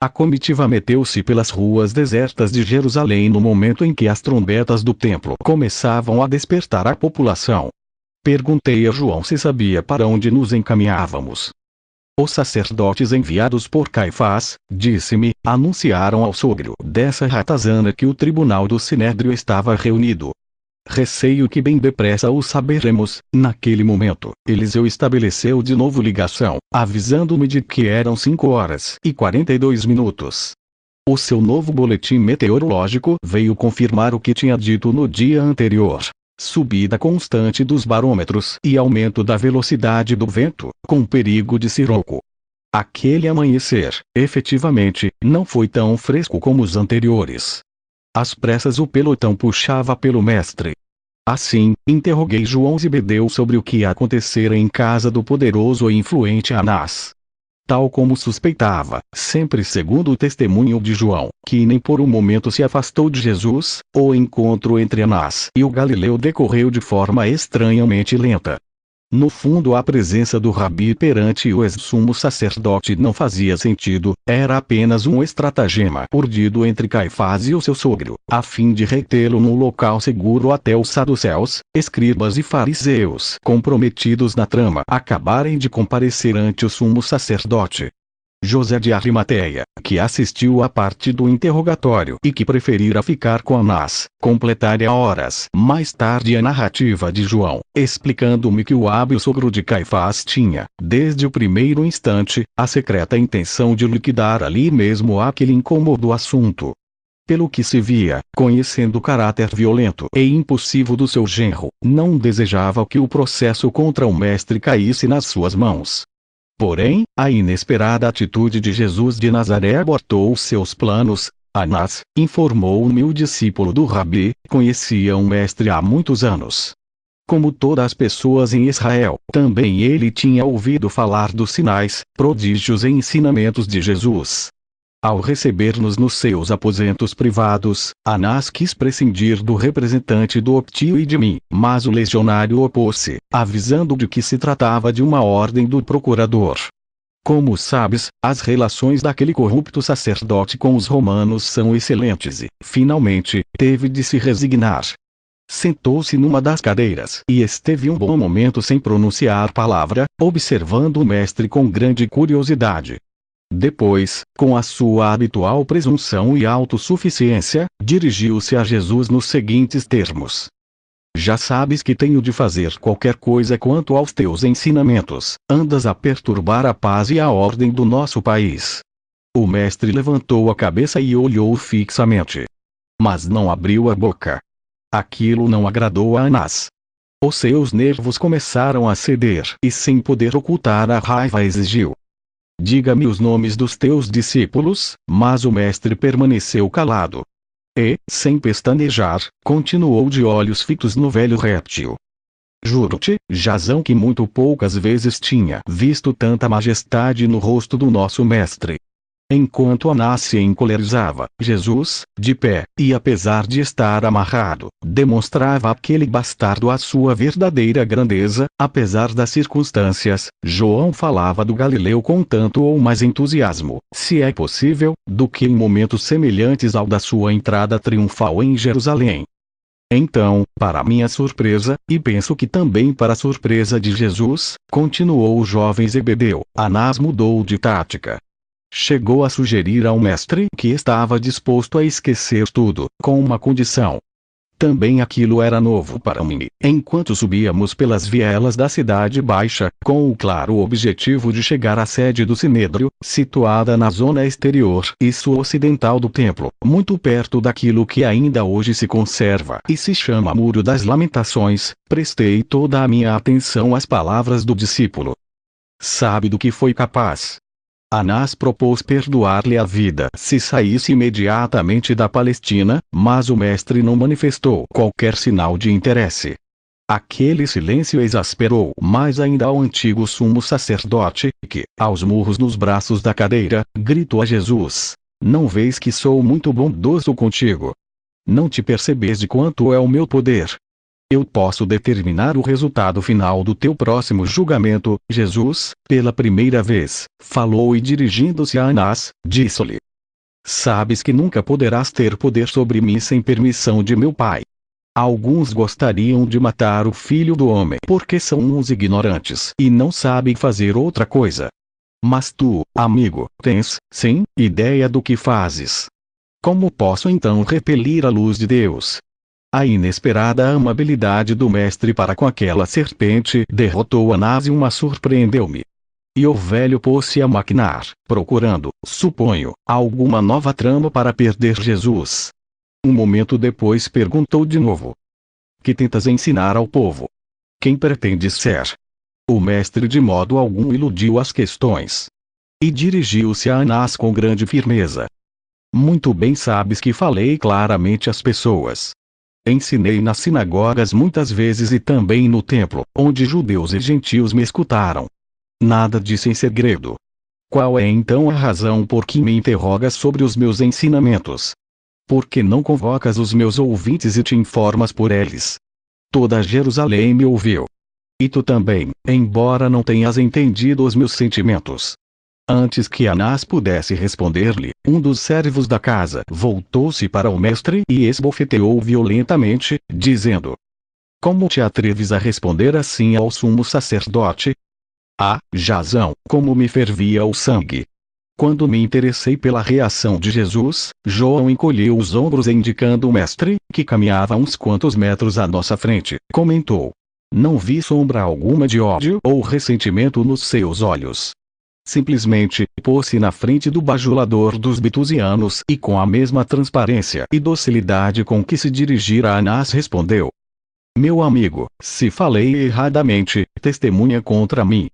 A comitiva meteu-se pelas ruas desertas de Jerusalém no momento em que as trombetas do templo começavam a despertar a população. Perguntei a João se sabia para onde nos encaminhávamos. Os sacerdotes enviados por Caifás, disse-me, anunciaram ao sogro dessa ratazana que o tribunal do Sinédrio estava reunido. Receio que bem depressa o saberemos. Naquele momento, Eliseu estabeleceu de novo ligação, avisando-me de que eram 5h42. O seu novo boletim meteorológico veio confirmar o que tinha dito no dia anterior. Subida constante dos barômetros e aumento da velocidade do vento, com perigo de siroco. Aquele amanhecer, efetivamente, não foi tão fresco como os anteriores. Às pressas o pelotão puxava pelo mestre. Assim, interroguei João Zebedeu sobre o que acontecera em casa do poderoso e influente Anás. Tal como suspeitava, sempre segundo o testemunho de João, que nem por um momento se afastou de Jesus, o encontro entre Anás e o galileu decorreu de forma estranhamente lenta. No fundo, a presença do rabi perante o ex-sumo sacerdote não fazia sentido, era apenas um estratagema urdido entre Caifás e o seu sogro, a fim de retê-lo num local seguro até os saduceus, escribas e fariseus comprometidos na trama acabarem de comparecer ante o sumo sacerdote. José de Arimateia, que assistiu à parte do interrogatório e que preferira ficar com Anás, completaria horas mais tarde a narrativa de João, explicando-me que o hábil sogro de Caifás tinha, desde o primeiro instante, a secreta intenção de liquidar ali mesmo aquele incômodo assunto. Pelo que se via, conhecendo o caráter violento e impulsivo do seu genro, não desejava que o processo contra o mestre caísse nas suas mãos. Porém, a inesperada atitude de Jesus de Nazaré abortou seus planos. Anás, informou-me o discípulo do rabi, conhecia o mestre há muitos anos. Como todas as pessoas em Israel, também ele tinha ouvido falar dos sinais, prodígios e ensinamentos de Jesus. Ao receber-nos nos seus aposentos privados, Anás quis prescindir do representante do Optio e de mim, mas o legionário opôs-se, avisando de que se tratava de uma ordem do procurador. Como sabes, as relações daquele corrupto sacerdote com os romanos são excelentes e, finalmente, teve de se resignar. Sentou-se numa das cadeiras e esteve um bom momento sem pronunciar palavra, observando o mestre com grande curiosidade. Depois, com a sua habitual presunção e autossuficiência, dirigiu-se a Jesus nos seguintes termos: Já sabes que tenho de fazer qualquer coisa quanto aos teus ensinamentos, andas a perturbar a paz e a ordem do nosso país. O mestre levantou a cabeça e olhou fixamente. Mas não abriu a boca. Aquilo não agradou a Anás. Os seus nervos começaram a ceder e, sem poder ocultar a raiva, exigiu: Diga-me os nomes dos teus discípulos, mas o mestre permaneceu calado. E, sem pestanejar, continuou de olhos fitos no velho réptil. Juro-te, Jazão, que muito poucas vezes tinha visto tanta majestade no rosto do nosso mestre. Enquanto Anás se encolerizava, Jesus, de pé, e apesar de estar amarrado, demonstrava àquele bastardo a sua verdadeira grandeza. Apesar das circunstâncias, João falava do Galileu com tanto ou mais entusiasmo, se é possível, do que em momentos semelhantes ao da sua entrada triunfal em Jerusalém. Então, para minha surpresa, e penso que também para a surpresa de Jesus, continuou o jovem Zebedeu, Anás mudou de tática. Chegou a sugerir ao mestre que estava disposto a esquecer tudo, com uma condição. Também aquilo era novo para mim. Enquanto subíamos pelas vielas da Cidade Baixa, com o claro objetivo de chegar à sede do Sinédrio, situada na zona exterior e sul-ocidental do templo, muito perto daquilo que ainda hoje se conserva e se chama Muro das Lamentações, prestei toda a minha atenção às palavras do discípulo. Sabe do que foi capaz? Anás propôs perdoar-lhe a vida se saísse imediatamente da Palestina, mas o mestre não manifestou qualquer sinal de interesse. Aquele silêncio exasperou mais ainda ao antigo sumo sacerdote, que, aos murros nos braços da cadeira, gritou a Jesus: Não vês que sou muito bondoso contigo? Não te percebes de quanto é o meu poder? Eu posso determinar o resultado final do teu próximo julgamento. Jesus, pela primeira vez, falou e dirigindo-se a Anás, disse-lhe: Sabes que nunca poderás ter poder sobre mim sem permissão de meu Pai. Alguns gostariam de matar o Filho do Homem porque são uns ignorantes e não sabem fazer outra coisa. Mas tu, amigo, tens, sim, ideia do que fazes. Como posso então repelir a luz de Deus? A inesperada amabilidade do mestre para com aquela serpente derrotou Anás e uma surpreendeu-me. E o velho pôs-se a maquinar, procurando, suponho, alguma nova trama para perder Jesus. Um momento depois perguntou de novo: que tentas ensinar ao povo? Quem pretendes ser? O mestre de modo algum iludiu as questões. E dirigiu-se a Anás com grande firmeza. Muito bem sabes que falei claramente às pessoas. Ensinei nas sinagogas muitas vezes e também no templo, onde judeus e gentios me escutaram. Nada disse em segredo. Qual é então a razão por que me interrogas sobre os meus ensinamentos? Por que não convocas os meus ouvintes e te informas por eles? Toda Jerusalém me ouviu. E tu também, embora não tenhas entendido os meus sentimentos. Antes que Anás pudesse responder-lhe, um dos servos da casa voltou-se para o mestre e esbofeteou violentamente, dizendo: como te atreves a responder assim ao sumo sacerdote? Ah, Jazão, como me fervia o sangue! Quando me interessei pela reação de Jesus, João encolheu os ombros e indicando o mestre, que caminhava uns quantos metros à nossa frente, comentou: não vi sombra alguma de ódio ou ressentimento nos seus olhos. Simplesmente, pôs-se na frente do bajulador dos bitusianos e com a mesma transparência e docilidade com que se dirigira a Anás respondeu: meu amigo, se falei erradamente, testemunha contra mim.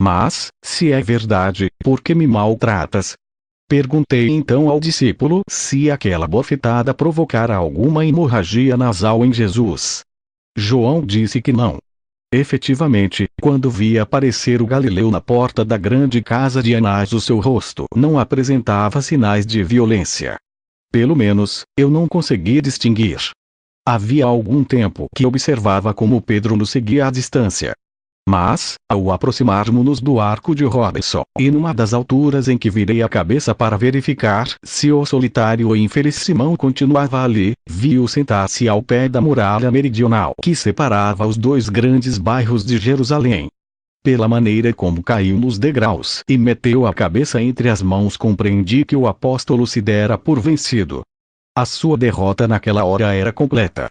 Mas, se é verdade, por que me maltratas? Perguntei então ao discípulo se aquela bofetada provocara alguma hemorragia nasal em Jesus. João disse que não. Efetivamente, quando vi aparecer o Galileu na porta da grande casa de Anás, o seu rosto não apresentava sinais de violência. Pelo menos, eu não consegui distinguir. Havia algum tempo que observava como Pedro nos seguia à distância. Mas, ao aproximarmos-nos do arco de Robinson, e numa das alturas em que virei a cabeça para verificar se o solitário e infeliz Simão continuava ali, vi-o sentar-se ao pé da muralha meridional que separava os dois grandes bairros de Jerusalém. Pela maneira como caiu nos degraus e meteu a cabeça entre as mãos, compreendi que o apóstolo se dera por vencido. A sua derrota naquela hora era completa.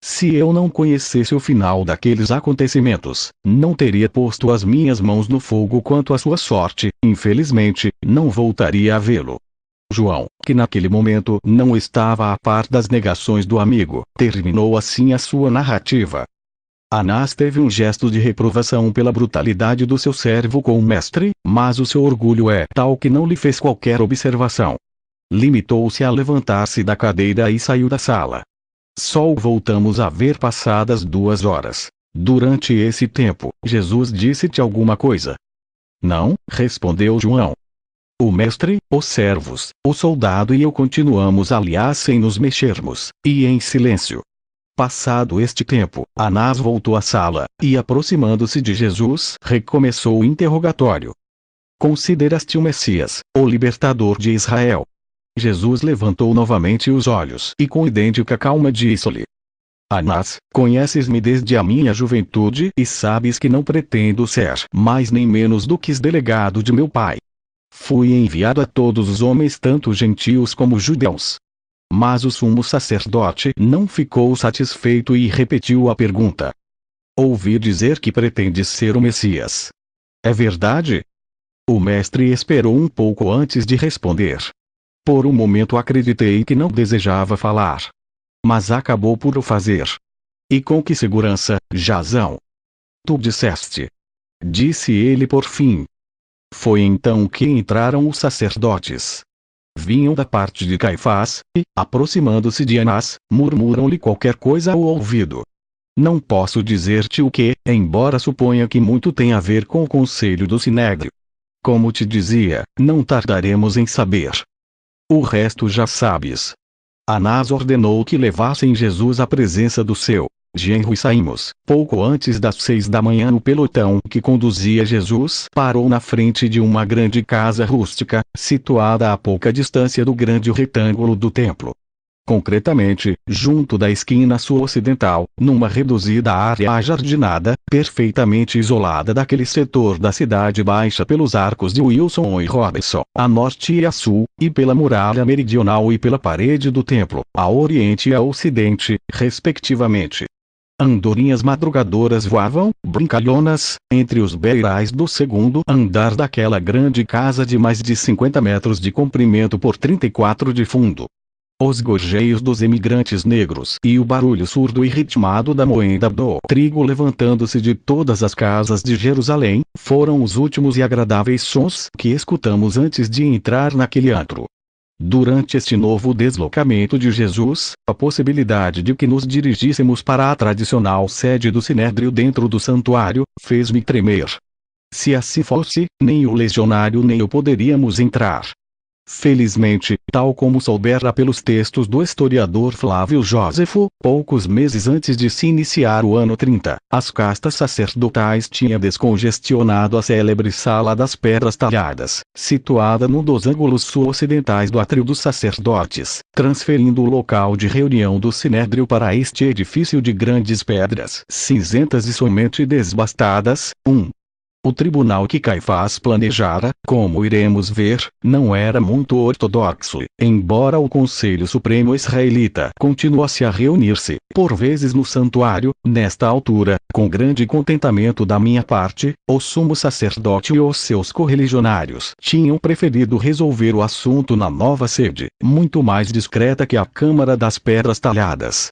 Se eu não conhecesse o final daqueles acontecimentos, não teria posto as minhas mãos no fogo quanto à sua sorte, infelizmente, não voltaria a vê-lo. João, que naquele momento não estava a par das negações do amigo, terminou assim a sua narrativa. Anás teve um gesto de reprovação pela brutalidade do seu servo com o mestre, mas o seu orgulho é tal que não lhe fez qualquer observação. Limitou-se a levantar-se da cadeira e saiu da sala. Só o voltamos a ver passadas 2 horas. Durante esse tempo, Jesus disse-te alguma coisa? Não, respondeu João. O mestre, os servos, o soldado e eu continuamos aliás sem nos mexermos, e em silêncio. Passado este tempo, Anás voltou à sala, e aproximando-se de Jesus, recomeçou o interrogatório. Consideras-te o Messias, o libertador de Israel? Jesus levantou novamente os olhos e com idêntica calma disse-lhe: Anás, conheces-me desde a minha juventude e sabes que não pretendo ser mais nem menos do que delegado de meu Pai. Fui enviado a todos os homens, tanto gentios como judeus. Mas o sumo sacerdote não ficou satisfeito e repetiu a pergunta. Ouvi dizer que pretendes ser o Messias. É verdade? O mestre esperou um pouco antes de responder. Por um momento acreditei que não desejava falar. Mas acabou por o fazer. E com que segurança, Jazão? Tu disseste. Disse ele por fim. Foi então que entraram os sacerdotes. Vinham da parte de Caifás, e, aproximando-se de Anás, murmuram-lhe qualquer coisa ao ouvido. Não posso dizer-te o que, embora suponha que muito tem a ver com o conselho do Sinédrio. Como te dizia, não tardaremos em saber. O resto já sabes. Anás ordenou que levassem Jesus à presença do seu genro e saímos. Pouco antes das 6 da manhã o pelotão que conduzia Jesus parou na frente de uma grande casa rústica, situada a pouca distância do grande retângulo do templo. Concretamente, junto da esquina sul-ocidental, numa reduzida área ajardinada, perfeitamente isolada daquele setor da cidade baixa pelos arcos de Wilson e Robinson, a norte e a sul, e pela muralha meridional e pela parede do templo, a oriente e a ocidente, respectivamente. Andorinhas madrugadoras voavam, brincalhonas, entre os beirais do segundo andar daquela grande casa de mais de 50 metros de comprimento por 34 de fundo. Os gorjeios dos emigrantes negros e o barulho surdo e ritmado da moenda do trigo levantando-se de todas as casas de Jerusalém, foram os últimos e agradáveis sons que escutamos antes de entrar naquele antro. Durante este novo deslocamento de Jesus, a possibilidade de que nos dirigíssemos para a tradicional sede do Sinédrio dentro do santuário, fez-me tremer. Se assim fosse, nem o legionário nem eu poderíamos entrar. Felizmente, tal como soubera pelos textos do historiador Flávio Jósefo, poucos meses antes de se iniciar o ano 30, as castas sacerdotais tinham descongestionado a célebre Sala das Pedras Talhadas, situada num dos ângulos sul-ocidentais do átrio dos sacerdotes, transferindo o local de reunião do Sinédrio para este edifício de grandes pedras cinzentas e somente desbastadas. O tribunal que Caifás planejara, como iremos ver, não era muito ortodoxo, embora o Conselho Supremo Israelita continuasse a reunir-se, por vezes no santuário. Nesta altura, com grande contentamento da minha parte, o sumo sacerdote e os seus correligionários tinham preferido resolver o assunto na nova sede, muito mais discreta que a Câmara das Pedras Talhadas,